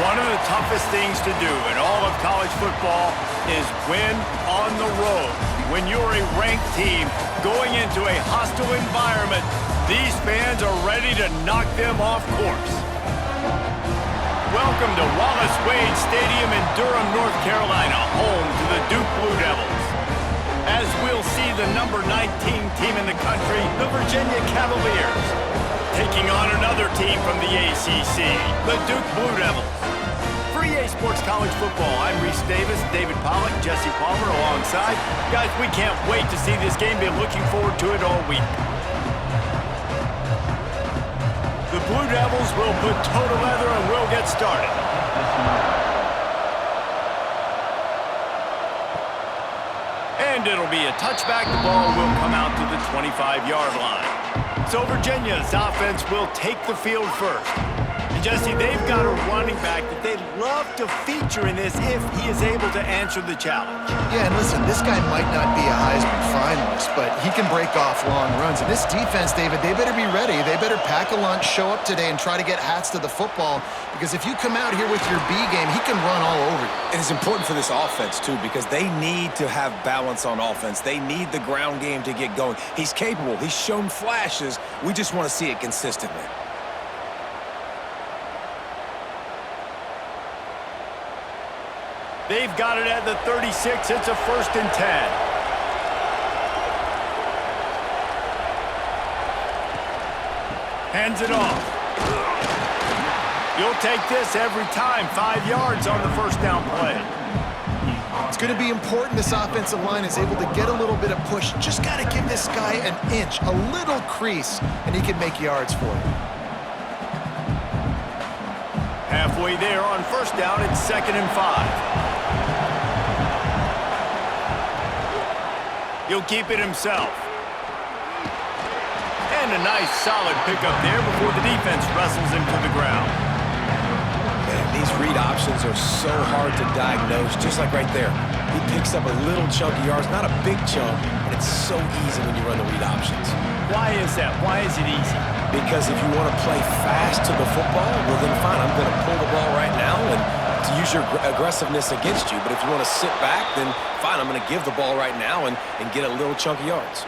One of the toughest things to do in all of college football is win on the road. When you're a ranked team going into a hostile environment, these fans are ready to knock them off course. Welcome to Wallace Wade Stadium in Durham, North Carolina, home to the Duke Blue Devils. As we'll see the number 19 team in the country, the Virginia Cavaliers, taking on another team from the ACC, the Duke Blue Devils. For EA Sports College Football, I'm Reese Davis, David Pollack, Jesse Palmer alongside. Guys, we can't wait to see this game. Been looking forward to it all week. The Blue Devils will put toe to leather and we'll get started. And it'll be a touchback. The ball will come out to the 25-yard line. So Virginia's offense will take the field first. Jesse, they've got a running back that they'd love to feature in this if he is able to answer the challenge. Yeah, and listen, this guy might not be a Heisman finalist, but he can break off long runs. And this defense, David, they better be ready. They better pack a lunch, show up today, and try to get hats to the football. Because if you come out here with your B game, he can run all over you. And it's important for this offense, too, because they need to have balance on offense. They need the ground game to get going. He's capable. He's shown flashes. We just want to see it consistently. They've got it at the 36. It's a 1st and 10. Hands it off. You'll take this every time. 5 yards on the first down play. It's going to be important this offensive line is able to get a little bit of push. Just got to give this guy an inch, a little crease, and he can make yards for you. Halfway there on first down, it's 2nd and 5. He'll keep it himself. And a nice solid pickup there before the defense wrestles him to the ground. Man, these read options are so hard to diagnose, just like right there. He picks up a little chunk of yards, not a big chunk, and it's so easy when you run the read options. Why is that? Why is it easy? Because if you want to play fast to the football, well then fine, I'm going to pull the ball right now and to use your aggressiveness against you. But if you want to sit back, then fine, I'm going to give the ball right now and get a little chunk of yards.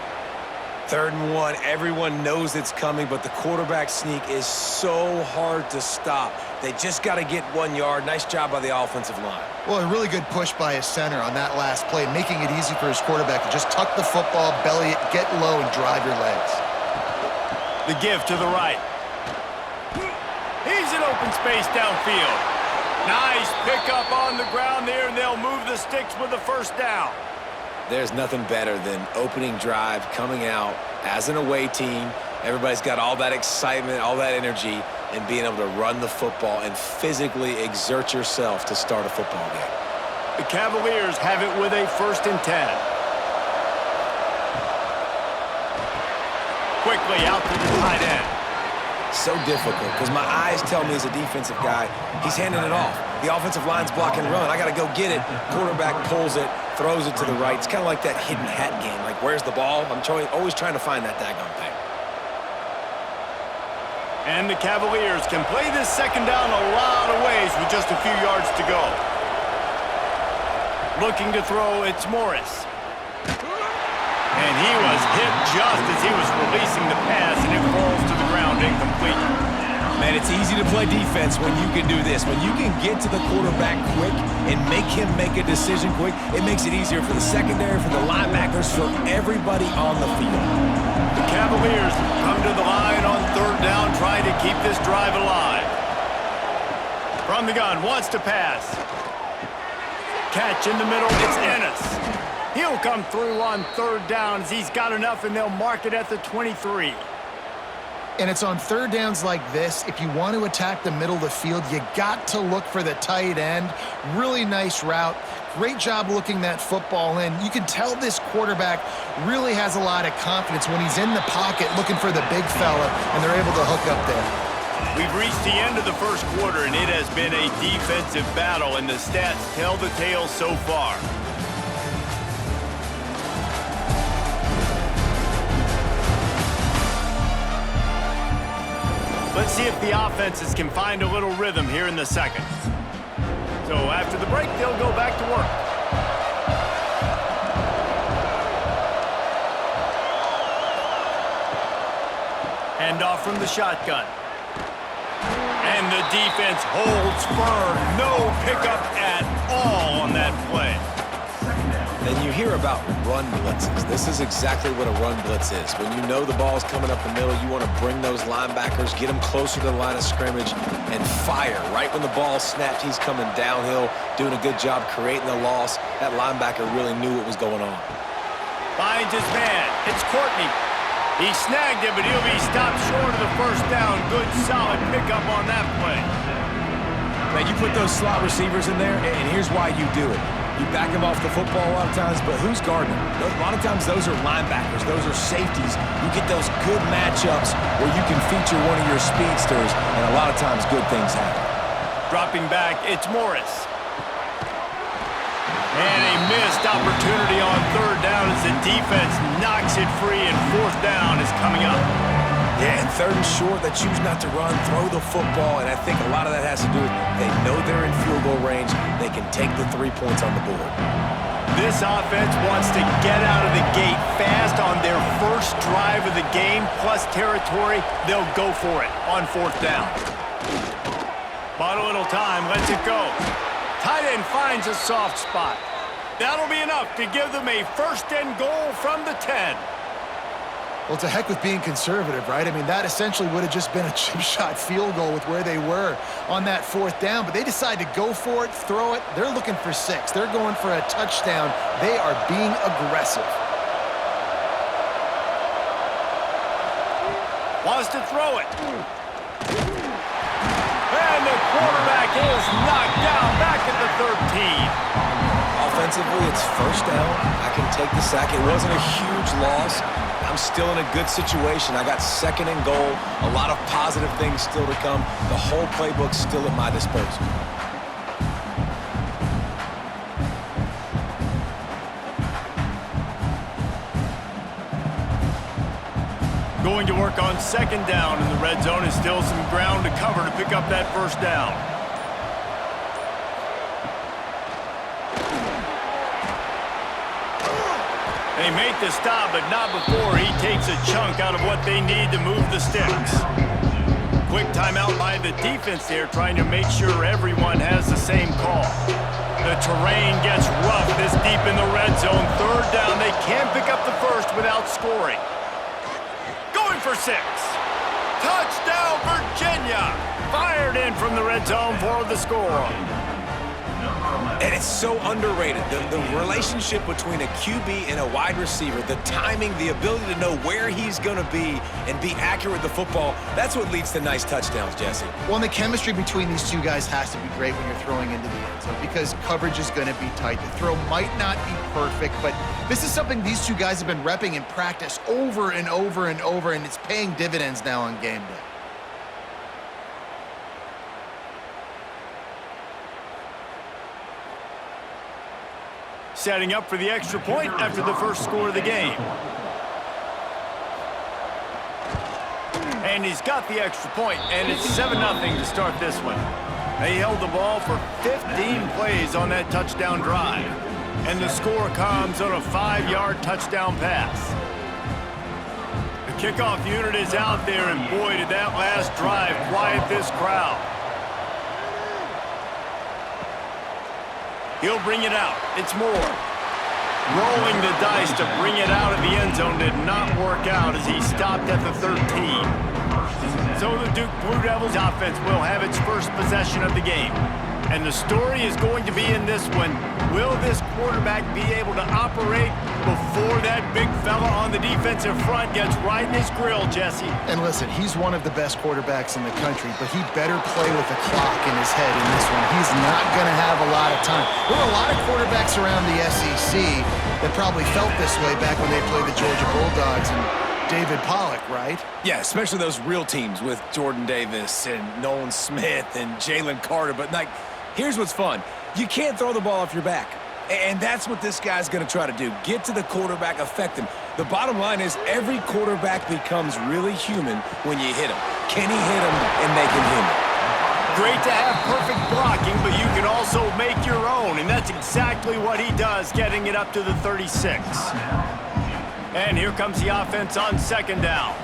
3rd and 1, everyone knows it's coming, but the quarterback sneak is so hard to stop. They just got to get 1 yard. Nice job by the offensive line. Well, a really good push by his center on that last play, making it easy for his quarterback to just tuck the football, belly it, get low, and drive your legs. The give to the right. He's in open space downfield. Nice pickup on the ground there, and they'll move the sticks with the first down. There's nothing better than opening drive, coming out as an away team. Everybody's got all that excitement, all that energy, and being able to run the football and physically exert yourself to start a football game. The Cavaliers have it with a 1st and 10. Quickly out to the tight end. So difficult because my eyes tell me as a defensive guy, he's handing it off. The offensive line's block and run. I got to go get it. Quarterback pulls it, throws it to the right. It's kind of like that hidden hat game. Like, where's the ball? I'm always trying to find that daggone thing. And the Cavaliers can play this 2nd down a lot of ways with just a few yards to go. Looking to throw, it's Morris. And he was hit just as he was releasing the pass, and it falls to the ground incomplete. Man, it's easy to play defense when you can do this. When you can get to the quarterback quick and make him make a decision quick, it makes it easier for the secondary, for the linebackers, for everybody on the field. The Cavaliers come to the line on 3rd down, trying to keep this drive alive. From the gun, wants to pass. Catch in the middle, it's Ennis. He'll come through on 3rd down as he's got enough, and they'll mark it at the 23. And it's on 3rd downs like this, if you want to attack the middle of the field, you got to look for the tight end. Really nice route. Great job looking that football in. You can tell this quarterback really has a lot of confidence when he's in the pocket looking for the big fella, and they're able to hook up there. We've reached the end of the 1st quarter, and it has been a defensive battle, and the stats tell the tale so far. Let's see if the offenses can find a little rhythm here in the 2nd. So after the break, they'll go back to work. Hand off from the shotgun. And the defense holds firm. No pickup at all on that play. And you hear about run blitzes. This is exactly what a run blitz is. When you know the ball's coming up the middle, you want to bring those linebackers, get them closer to the line of scrimmage, and fire. Right when the ball snapped, he's coming downhill, doing a good job creating the loss. That linebacker really knew what was going on. Finds his man. It's Courtney. He snagged it, but he'll be stopped short of the first down. Good, solid pickup on that play. Now, you put those slot receivers in there, and here's why you do it. You back him off the football a lot of times, but who's guarding him? A lot of times those are linebackers. Those are safeties. You get those good matchups where you can feature one of your speedsters, and a lot of times good things happen. Dropping back, it's Morris. And a missed opportunity on third down as the defense knocks it free, and fourth down is coming up. Yeah, and third and short, they choose not to run, throw the football, and I think a lot of that has to do with they know they're in field goal range. They can take the 3 points on the board. This offense wants to get out of the gate fast on their first drive of the game, plus territory. They'll go for it on fourth down. Bought a little time, lets it go. Tight end finds a soft spot. That'll be enough to give them a first and goal from the 10. Well, to heck with being conservative, right? I mean, that essentially would have just been a chip shot field goal with where they were on that fourth down, but they decide to go for it, throw it. They're looking for 6. They're going for a touchdown. They are being aggressive. Wants to throw it. And the quarterback is knocked down back at the 13. Offensively, it's first down. I can take the sack. It wasn't a huge loss. I'm still in a good situation. I got second and goal. A lot of positive things still to come. The whole playbook's still at my disposal. Going to work on second down in the red zone, is still some ground to cover to pick up that first down. They make the stop, but not before he takes a chunk out of what they need to move the sticks. Quick timeout by the defense there, trying to make sure everyone has the same call. The terrain gets rough this deep in the red zone. Third down, they can't pick up the first without scoring. Going for 6. Touchdown, Virginia! Fired in from the red zone for the score. And it's so underrated. The relationship between a QB and a wide receiver, the timing, the ability to know where he's going to be and be accurate with the football, that's what leads to nice touchdowns, Jesse. Well, and the chemistry between these two guys has to be great when you're throwing into the end zone because coverage is going to be tight. The throw might not be perfect, but this is something these two guys have been repping in practice over and over and over, and it's paying dividends now on game day. Setting up for the extra point after the first score of the game. And he's got the extra point, and it's 7-0 to start this one. They held the ball for 15 plays on that touchdown drive. And the score comes on a 5-yard touchdown pass. The kickoff unit is out there, and boy, did that last drive quiet this crowd. He'll bring it out. It's Moore. Rolling the dice to bring it out of the end zone did not work out as he stopped at the 13. So the Duke Blue Devils offense will have its first possession of the game. And the story is going to be in this one. Will this quarterback be able to operate before that big fella on the defensive front gets right in his grill, Jesse? And listen, he's one of the best quarterbacks in the country, but he better play with the clock in his head in this one. He's not going to have a lot of time. There were a lot of quarterbacks around the SEC that probably felt this way back when they played the Georgia Bulldogs and David Pollock, right? Yeah, especially those real teams with Jordan Davis and Nolan Smith and Jalen Carter. But, like, here's what's fun. You can't throw the ball off your back. And that's what this guy's going to try to do. Get to the quarterback, affect him. The bottom line is every quarterback becomes really human when you hit him. Can he hit him and make him human? Great to have perfect blocking, but you can also also make your own, and that's exactly what he does, getting it up to the 36. And here comes the offense on second down.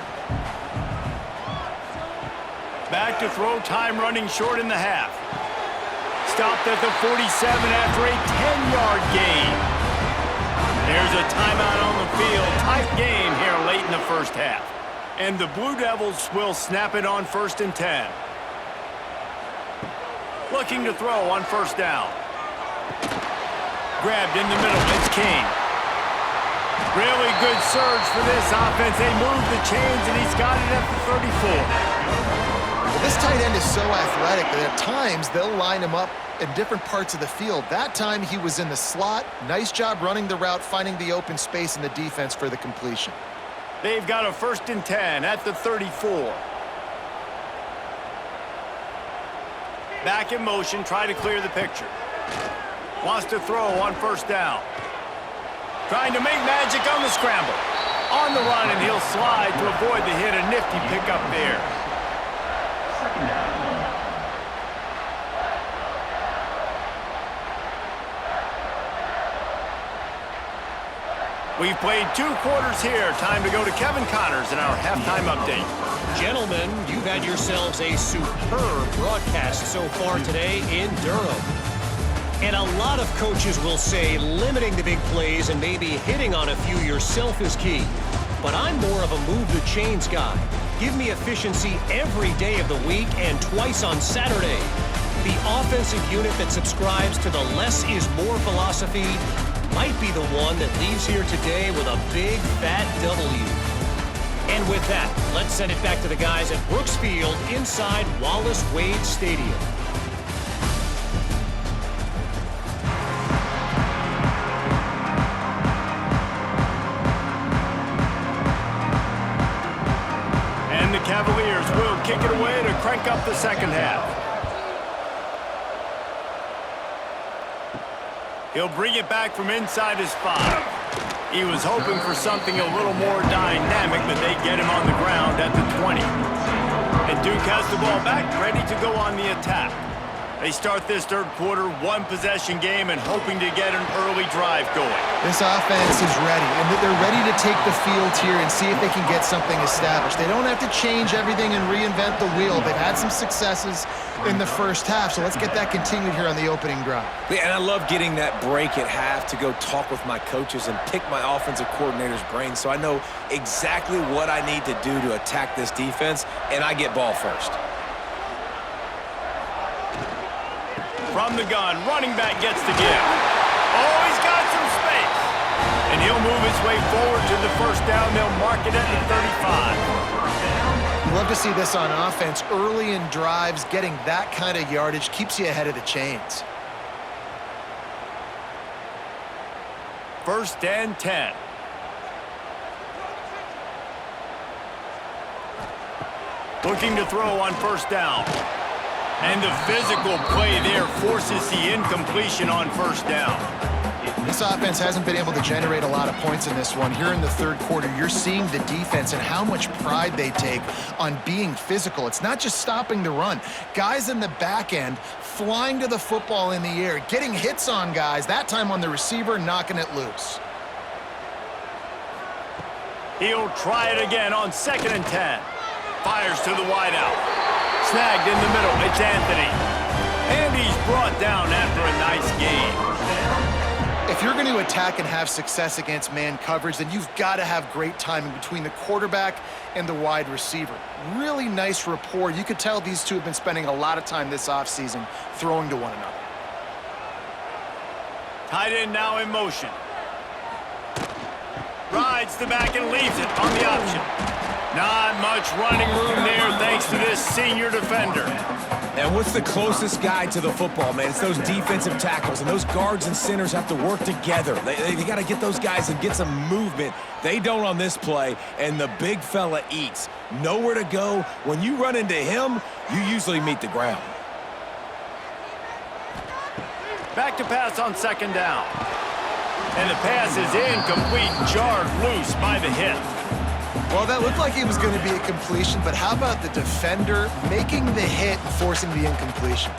Back to throw, time running short in the half. Stopped at the 47 after a 10-yard gain. There's a timeout on the field. Tight game here late in the first half. And the Blue Devils will snap it on 1st and 10. Looking to throw on first down. Grabbed in the middle. It's King. Really good surge for this offense. They move the chains, and he's got it at the 34. This tight end is so athletic that at times they'll line him up in different parts of the field. That time he was in the slot. Nice job running the route, finding the open space in the defense for the completion. They've got a 1st and 10 at the 34. Back in motion, try to clear the picture. Wants to throw on first down. Trying to make magic on the scramble. On the run, and he'll slide to avoid the hit. A nifty pickup there. Second down. We've played 2 quarters here. Time to go to Kevin Connors in our halftime update. Gentlemen, you've had yourselves a superb broadcast so far today in Durham. And a lot of coaches will say limiting the big plays and maybe hitting on a few yourself is key. But I'm more of a move the chains guy. Give me efficiency every day of the week and twice on Saturday. The offensive unit that subscribes to the less is more philosophy might be the one that leaves here today with a big fat W. And with that, let's send it back to the guys at Brooks Field inside Wallace Wade Stadium. And the Cavaliers will kick it away to crank up the second half. He'll bring it back from inside his 5. He was hoping for something a little more dynamic, but they get him on the ground at the 20. And Duke has the ball back, ready to go on the attack. They start this third quarter, 1-possession game, and hoping to get an early drive going. This offense is ready, and they're ready to take the field here and see if they can get something established. They don't have to change everything and reinvent the wheel. They've had some successes in the first half, so let's get that continued here on the opening drive. Yeah, and I love getting that break at half to go talk with my coaches and pick my offensive coordinator's brain so I know exactly what I need to do to attack this defense, and I get ball first. From the gun, running back gets the give. Oh, he's got some space. And he'll move his way forward to the first down. They'll mark it at the 35. You love to see this on offense. Early in drives, getting that kind of yardage keeps you ahead of the chains. 1st and 10. Looking to throw on first down. And the physical play there forces the incompletion on first down. This offense hasn't been able to generate a lot of points in this one. Here in the third quarter, you're seeing the defense and how much pride they take on being physical. It's not just stopping the run. Guys in the back end flying to the football in the air, getting hits on guys, that time on the receiver, knocking it loose. He'll try it again on 2nd and 10. Fires to the wideout. Snagged in the middle, it's Anthony. And he's brought down after a nice gain. If you're going to attack and have success against man coverage, then you've got to have great timing between the quarterback and the wide receiver. Really nice rapport. You could tell these two have been spending a lot of time this offseason throwing to one another. Tight end now in motion. Rides the back and leaves it on the option. Not much running room there thanks to this senior defender. And what's the closest guy to the football, man? It's those defensive tackles, and those guards and centers have to work together. They got to get those guys and get some movement. They don't on this play, and the big fella eats. Nowhere to go. When you run into him, you usually meet the ground. Back to pass on 2nd down. And the pass is incomplete, jarred loose by the hit. Well, that looked like it was going to be a completion, but how about the defender making the hit and forcing the incompletion?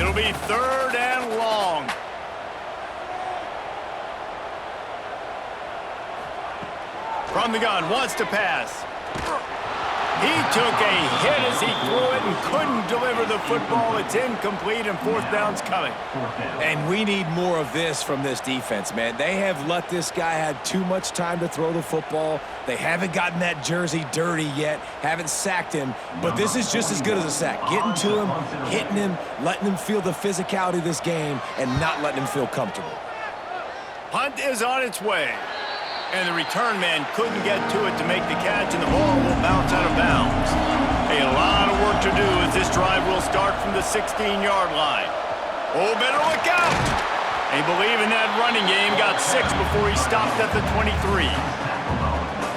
It'll be 3rd and long. From the gun, wants to pass. He took a hit as he threw it and couldn't deliver the football. It's incomplete, and 4th down's coming. And we need more of this from this defense, man. They have let this guy have too much time to throw the football. They haven't gotten that jersey dirty yet, haven't sacked him, but this is just as good as a sack. Getting to him, hitting him, letting him feel the physicality of this game, and not letting him feel comfortable. Punt is on its way. And the return man couldn't get to it to make the catch, and the ball will bounce out of bounds. A lot of work to do as this drive will start from the 16-yard line. Oh, better look out! They believe in that running game, got 6 before he stopped at the 23.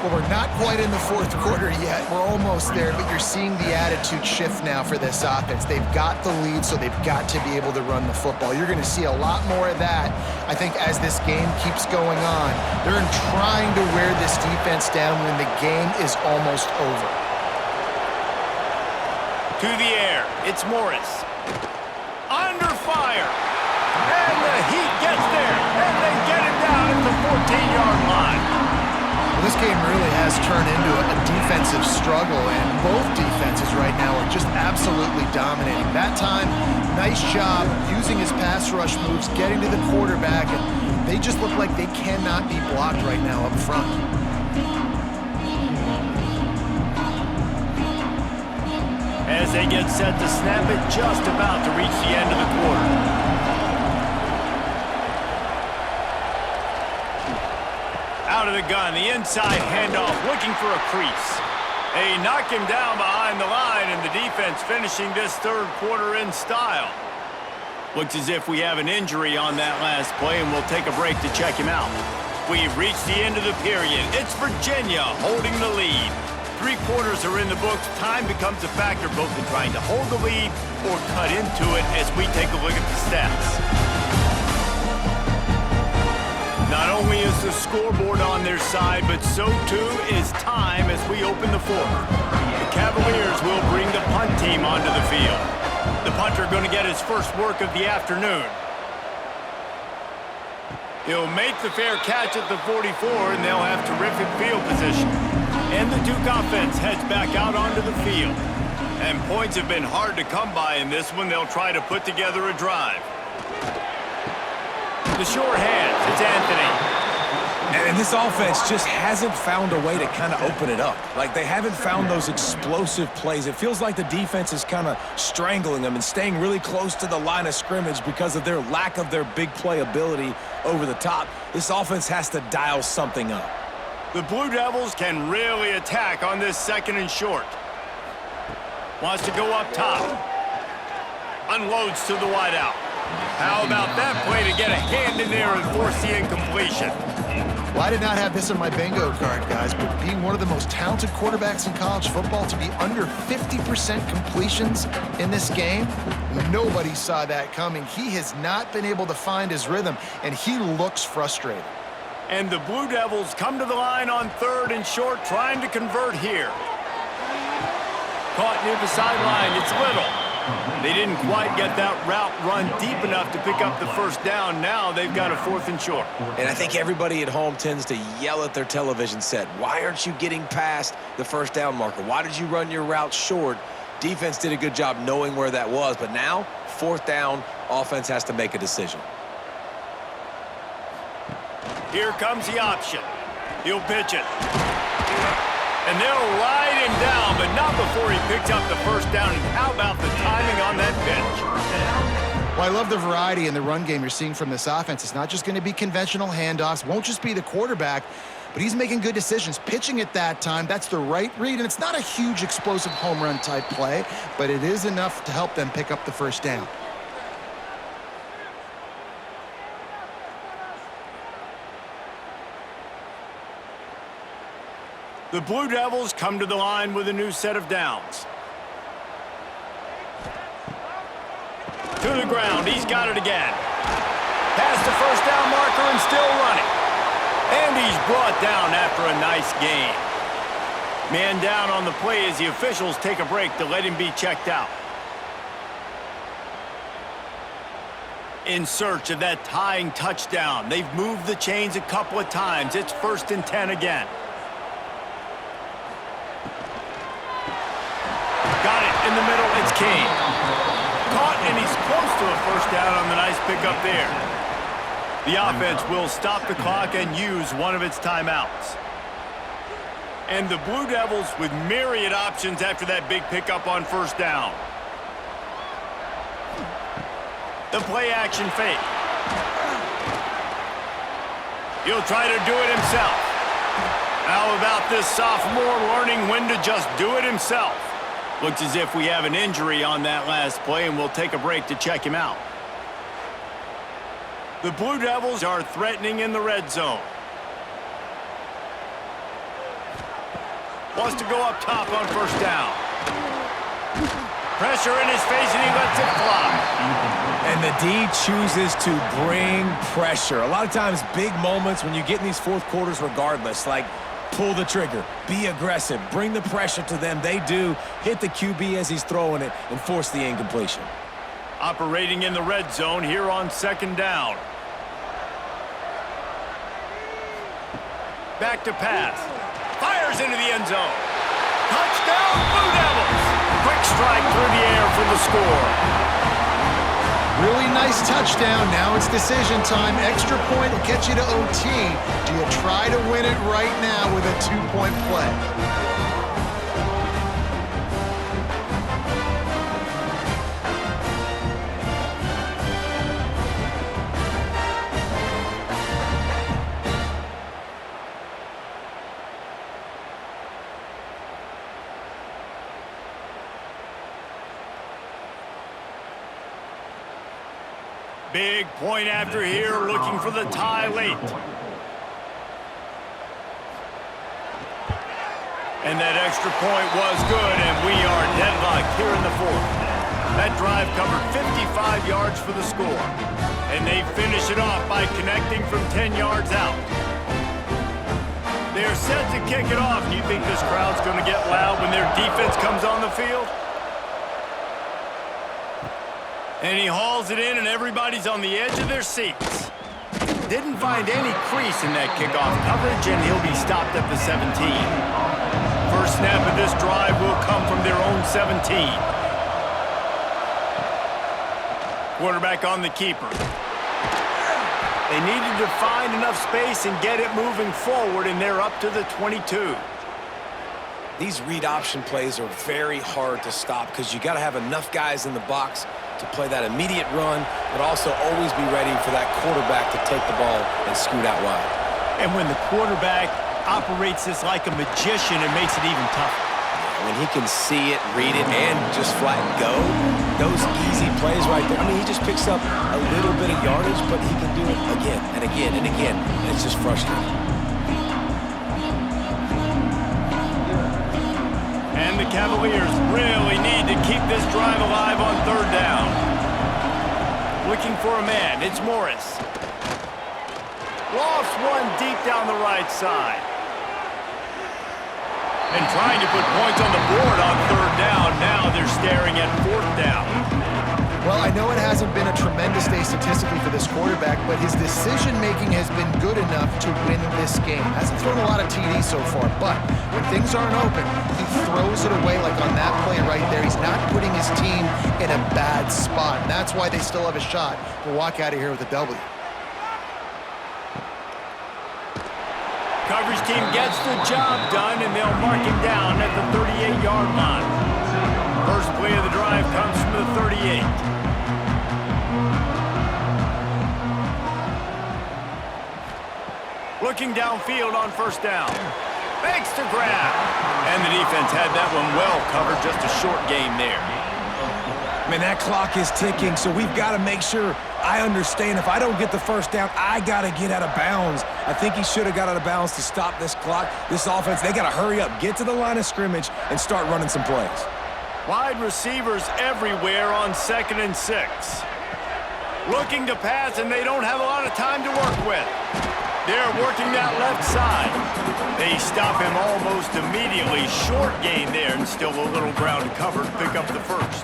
Well, we're not quite in the 4th quarter yet. We're almost there, but you're seeing the attitude shift now for this offense. They've got the lead, so they've got to be able to run the football. You're going to see a lot more of that, I think, as this game keeps going on. They're trying to wear this defense down when the game is almost over. To the air, it's Morris. Under fire. And the Heat gets there, and they get him down at the 14-yard line. This game really has turned into a defensive struggle, and both defenses right now are just absolutely dominating. That time, nice job using his pass rush moves, getting to the quarterback, and they just look like they cannot be blocked right now up front. As they get set to snap it, just about to reach the end of the quarter. Out of the gun, the inside handoff, looking for a crease. They knock him down behind the line, and the defense finishing this 3rd quarter in style. Looks as if we have an injury on that last play, and we'll take a break to check him out. We've reached the end of the period. It's Virginia holding the lead. 3 quarters are in the books. Time becomes a factor both in trying to hold the lead or cut into it as we take a look at the stats. Not only is the scoreboard on their side, but so too is time as we open the 4th. The Cavaliers will bring the punt team onto the field. The punter going to get his first work of the afternoon. He'll make the fair catch at the 44, and they'll have terrific field position. And the Duke offense heads back out onto the field. And points have been hard to come by in this one. They'll try to put together a drive. The sure hands, it's Anthony. And this offense just hasn't found a way to kind of open it up. Like, they haven't found those explosive plays. It feels like the defense is kind of strangling them and staying really close to the line of scrimmage because of their lack of their big play ability over the top. This offense has to dial something up. The Blue Devils can really attack on this 2nd and short. Wants to go up top. Unloads to the wideout. How about that play to get a hand in there and force the incompletion? Well, I did not have this on my bingo card, guys, but being one of the most talented quarterbacks in college football, to be under 50% completions in this game, nobody saw that coming. He has not been able to find his rhythm, and he looks frustrated. And the Blue Devils come to the line on 3rd and short, trying to convert here. Caught near the sideline, it's Little. They didn't quite get that route run deep enough to pick up the first down. Now they've got a 4th and short. And I think everybody at home tends to yell at their television set, why aren't you getting past the first down marker? Why did you run your route short? Defense did a good job knowing where that was, but now, 4th down, offense has to make a decision. Here comes the option. He'll pitch it. And they'll ride him down, but not before he picks up the first down. And how about the timing on that pitch? Well, I love the variety in the run game you're seeing from this offense. It's not just going to be conventional handoffs. Won't just be the quarterback, but he's making good decisions. Pitching at that time, that's the right read. And it's not a huge explosive home run type play, but it is enough to help them pick up the first down. The Blue Devils come to the line with a new set of downs. To the ground, he's got it again. Past the first down marker and still running. And he's brought down after a nice gain. Man down on the play as the officials take a break to let him be checked out. in search of that tying touchdown. They've moved the chains a couple of times. It's 1st and 10 again. Got it in the middle. It's Kane. Caught, and he's close to a first down on the nice pickup there. The offense will stop the clock and use one of its timeouts. And the Blue Devils with myriad options after that big pickup on first down. The play-action fake. He'll try to do it himself. How about this sophomore learning when to just do it himself? Looks as if we have an injury on that last play, and we'll take a break to check him out. The Blue Devils are threatening in the red zone. Wants to go up top on first down. Pressure in his face, and he lets it fly. And the D chooses to bring pressure. A lot of times, big moments when you get in these fourth quarters regardless, like pull the trigger, be aggressive, bring the pressure to them. They do hit the QB as he's throwing it and force the incompletion. Operating in the red zone here on 2nd down. Back to pass. Fires into the end zone. Touchdown, Blue Devils! Quick strike through the air for the score. Really nice touchdown. Now it's decision time. Extra point will get you to OT. Do you try to win it right now with a 2-point play? Big point after here, looking for the tie late. And that extra point was good, and we are deadlocked here in the 4th. That drive covered 55 yards for the score. And they finish it off by connecting from 10 yards out. They're set to kick it off. Do you think this crowd's going to get loud when their defense comes on the field? And he hauls it in, and everybody's on the edge of their seats. Didn't find any crease in that kickoff coverage, and he'll be stopped at the 17. First snap of this drive will come from their own 17. Quarterback on the keeper. They needed to find enough space and get it moving forward, and they're up to the 22. These read option plays are very hard to stop because you got to have enough guys in the box to play that immediate run, but also always be ready for that quarterback to take the ball and scoot out wide. And when the quarterback operates this like a magician, it makes it even tougher. When he can see it, read it, and just flat go, those easy plays right there. I mean, he just picks up a little bit of yardage, but he can do it again and again and again, and it's just frustrating. And the Cavaliers really need to keep this drive alive on 3rd down. Looking for a man, it's Morris. Lost one deep down the right side. And trying to put points on the board on 3rd down. Now they're staring at 4th down. Well, I know it hasn't been a tremendous day statistically for this quarterback, but his decision-making has been good enough to win this game. Hasn't thrown a lot of TDs so far, but when things aren't open, he throws it away like on that play right there. He's not putting his team in a bad spot, and that's why they still have a shot to walk out of here with a W. Coverage team gets the job done, and they'll mark him down at the 38-yard line. First play of the drive comes from the 38. Looking downfield on 1st down. Makes the grab. And the defense had that one well covered. Just a short game there. Man, that clock is ticking, so we've got to make sure I understand if I don't get the first down, I got to get out of bounds. I think he should have got out of bounds to stop this clock. This offense, they got to hurry up, get to the line of scrimmage, and start running some plays. Wide receivers everywhere on 2nd and 6. Looking to pass, and they don't have a lot of time to work with. They're working that left side. They stop him almost immediately. Short gain there, and still a little ground to cover to pick up the first.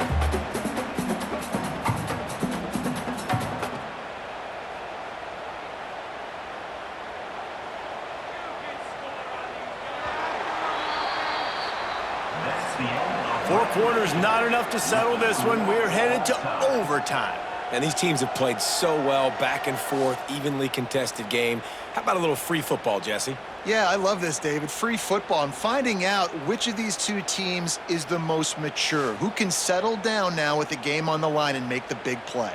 4 quarters not enough to settle this one. We're headed to overtime. And these teams have played so well, back and forth, evenly contested game. How about a little free football, Jesse? Yeah, I love this, David. Free football. I'm finding out which of these two teams is the most mature, who can settle down now with the game on the line and make the big play.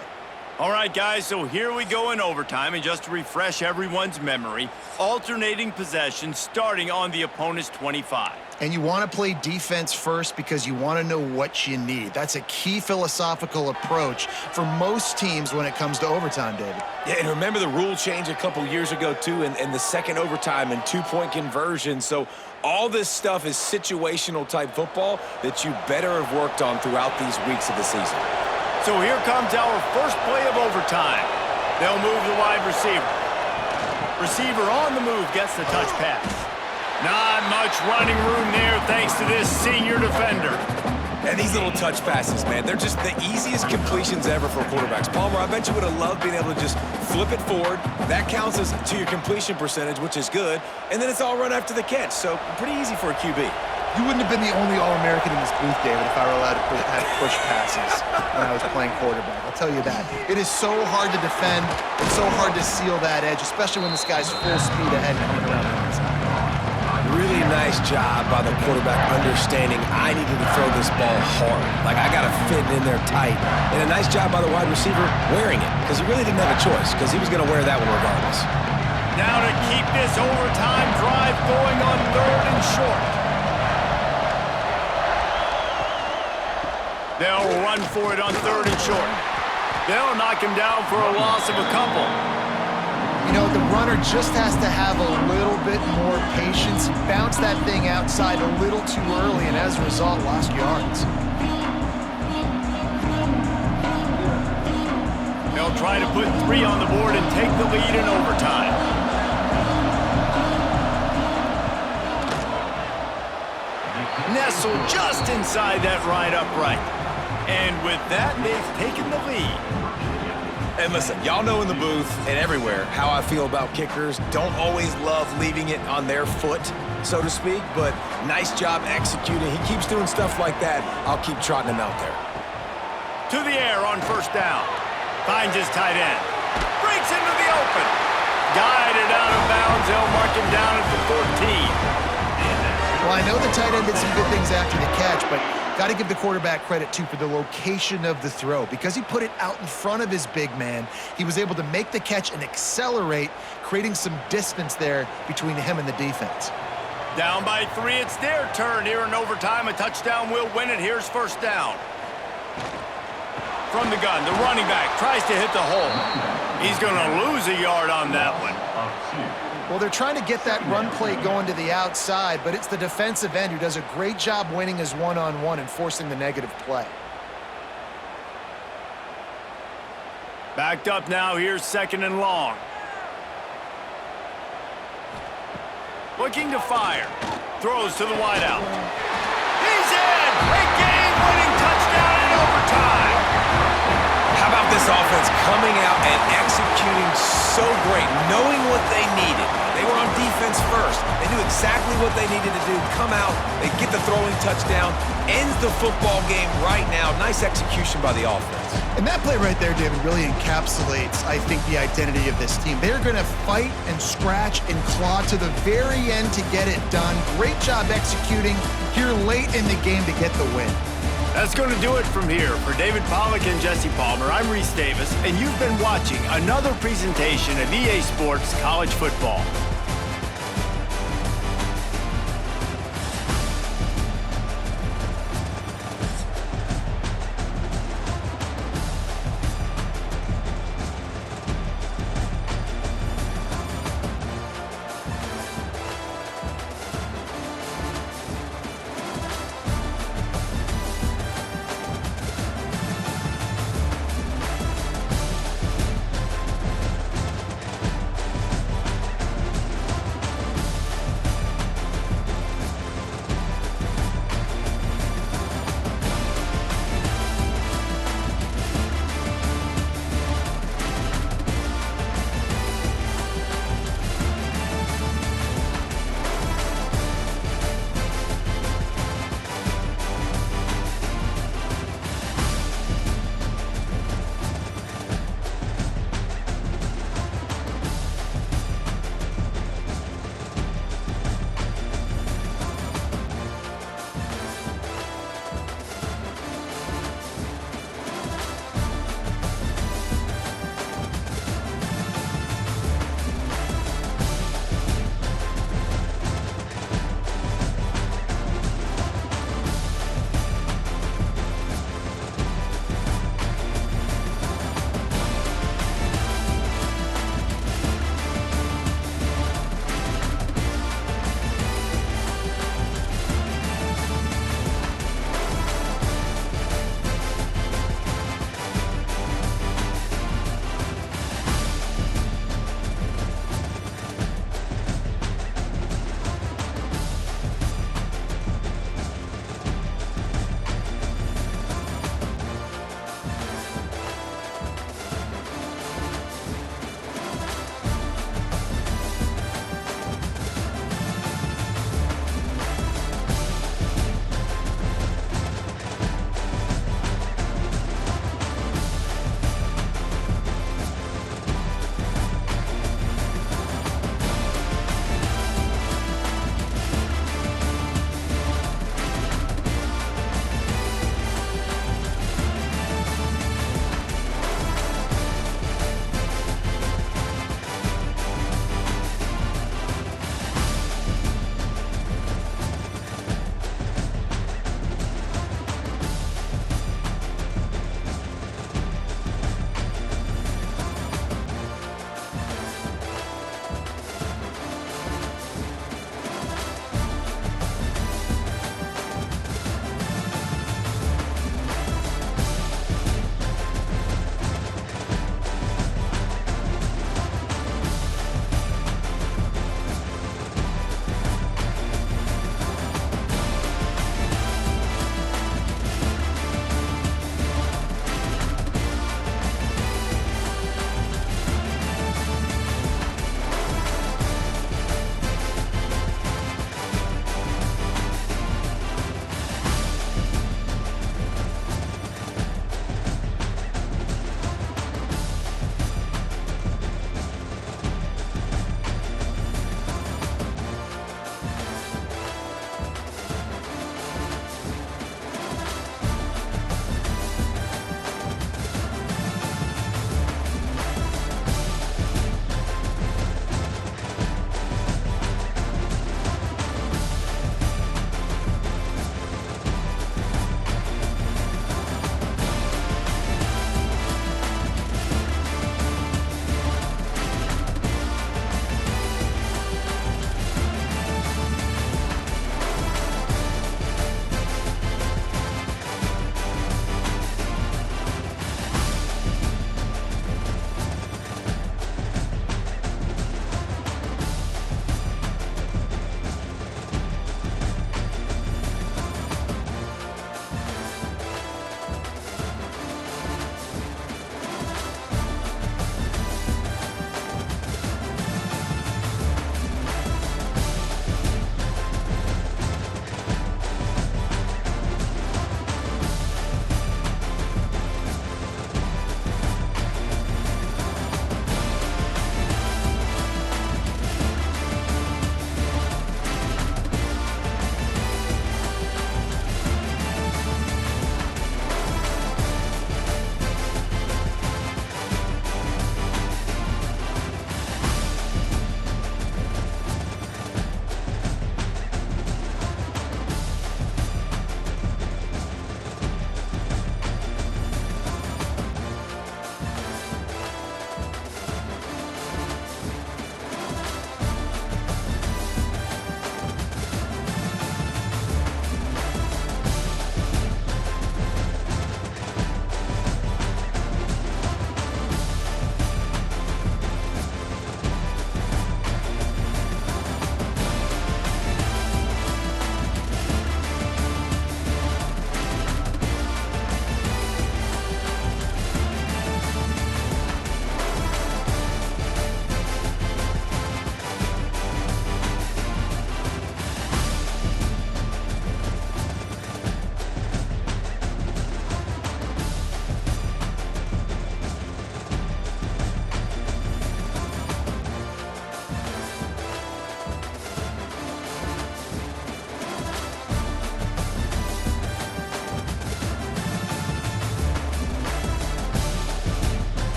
All right, guys, so here we go in overtime, and just to refresh everyone's memory, alternating possession starting on the opponent's 25. And you want to play defense first because you want to know what you need. That's a key philosophical approach for most teams when it comes to overtime, David. Yeah, and remember the rule change a couple years ago, too, and the second overtime and two-point conversion. So all this stuff is situational-type football that you better have worked on throughout these weeks of the season. So here comes our first play of overtime. They'll move the wide receiver. Receiver on the move gets the touch pass. Not much running room there thanks to this senior defender. And these little touch passes, man, they're just the easiest completions ever for quarterbacks. Palmer, I bet you would have loved being able to just flip it forward. That counts as to your completion percentage, which is good. And then it's all run after the catch, so pretty easy for a QB. You wouldn't have been the only All-American in this booth, David, if I were allowed to push passes when I was playing quarterback. I'll tell you that. It is so hard to defend. It's so hard to seal that edge, especially when this guy's full speed ahead coming around the inside. Really nice job by the quarterback understanding I needed to throw this ball hard. Like, I got to fit in there tight. And a nice job by the wide receiver wearing it, because he really didn't have a choice, because he was going to wear that one regardless. Now to keep this overtime drive going on 3rd and short. They'll run for it on 3rd and short. They'll knock him down for a loss of a couple. You know, the runner just has to have a little bit more patience. He bounced that thing outside a little too early, and as a result, lost yards. They'll try to put 3 on the board and take the lead in overtime. Nestled just inside that right upright. And with that, they've taken the lead. And listen, y'all know in the booth and everywhere how I feel about kickers. Don't always love leaving it on their foot, so to speak, but nice job executing. He keeps doing stuff like that. I'll keep trotting him out there. To the air on 1st down. Finds his tight end. Breaks into the open. Guided out of bounds. They'll mark him down at the 14. Well, I know the tight end did some good things after the catch, but got to give the quarterback credit, too, for the location of the throw. Because he put it out in front of his big man, he was able to make the catch and accelerate, creating some distance there between him and the defense. Down by 3, it's their turn here in overtime. A touchdown will win it. Here's 1st down. From the gun, the running back tries to hit the hole. He's going to lose a yard on that one. Well, they're trying to get that run play going to the outside, but it's the defensive end who does a great job winning his one-on-one and forcing the negative play. Backed up now, here's 2nd and long. Looking to fire. Throws to the wideout. He's in! A game-winning touchdown in overtime! How about this offense coming out and executing so great, knowing what they needed. They were on defense first. They knew exactly what they needed to do. Come out, they get the throwing touchdown, ends the football game right now. Nice execution by the offense. And that play right there, David, really encapsulates, I think, the identity of this team. They're going to fight and scratch and claw to the very end to get it done. Great job executing here late in the game to get the win. That's going to do it from here. For David Pollack and Jesse Palmer, I'm Reese Davis, and you've been watching another presentation of EA Sports College Football.